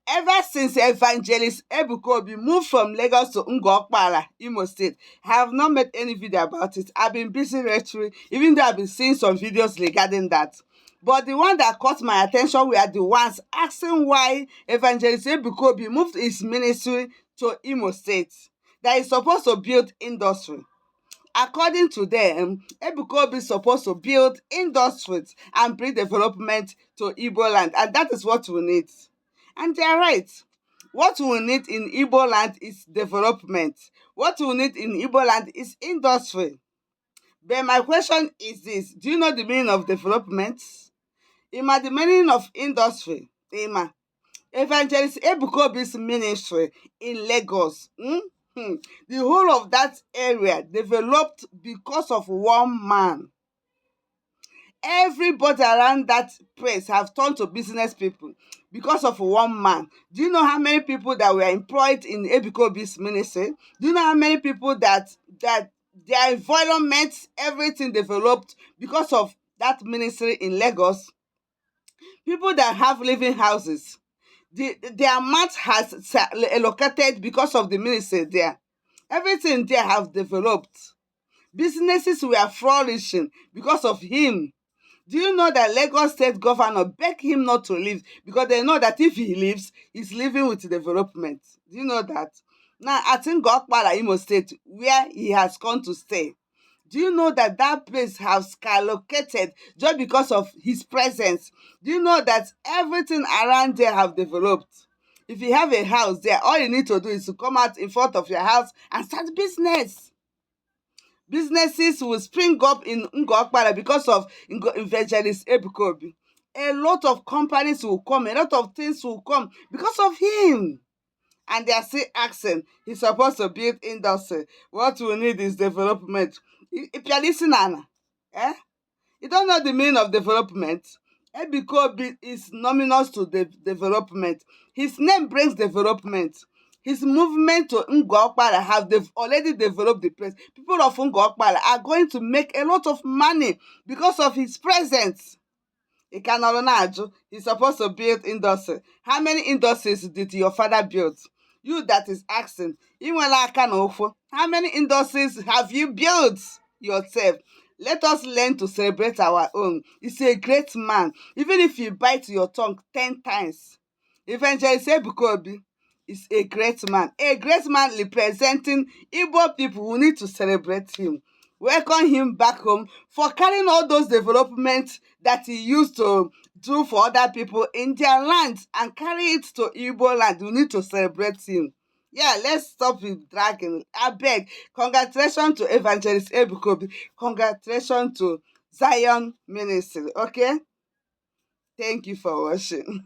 Ever since Evangelist Ebuka moved from Lagos to Ngokpala, Imo State, I have not made any video about it. I've been busy lecturing, even though I've been seeing some videos regarding that. But the one that caught my attention were the ones asking why Evangelist Ebuka moved his ministry to Imo State, that is supposed to build industry. According to them, Ebuka is supposed to build industries and bring development to Igbo land, and that is what we need. And they are right. What we need in Igbo land is development. What we need in Igbo land is industry. But my question is this: do you know the meaning of development? Ima, the meaning of industry. Ima, Evangelist Ebuka ministry in Lagos. The whole of that area developed because of one man. Everybody around that place have turned to business people because of one man. Do you know how many people that were employed in Ebuka ministry? Do you know how many people that their environment, everything developed because of that ministry in Lagos? People that have living houses, the amount has allocated because of the ministry there. Everything there have developed. Businesses were flourishing because of him. Do you know that Lagos state governor begged him not to leave because they know that if he leaves, he's living with development? Do you know that? Now, at Ngokpala, Imo State, where he has come to stay, do you know that that place has skyrocketed just because of his presence? Do you know that everything around there have developed? If you have a house there, all you need to do is to come out in front of your house and start business. Businesses will spring up in Ngokpala because of Evangelist Ebuka. A lot of companies will come, a lot of things will come because of him. And they are still asking, he's supposed to build industry. What we need is development. If you're listening, you don't know the meaning of development. Ebuka is nominal to development. His name brings development. His movement to Ngokpala have already developed the place. People of Ngokpala are going to make a lot of money because of his presence. He's supposed to build industry. How many industries did your father build? You that is asking, how many industries have you built yourself? Let us learn to celebrate our own. He's a great man. Even if you bite your tongue 10 times. Evangelist Ebuka is a great man. A great man representing Igbo people. We need to celebrate him. Welcome him back home for carrying all those developments that he used to do for other people in their lands and carry it to Igbo land. We need to celebrate him. Yeah, let's stop with dragging. I beg. Congratulations to Evangelist Ebuka. Congratulations to Zion Ministry. Okay? Thank you for watching.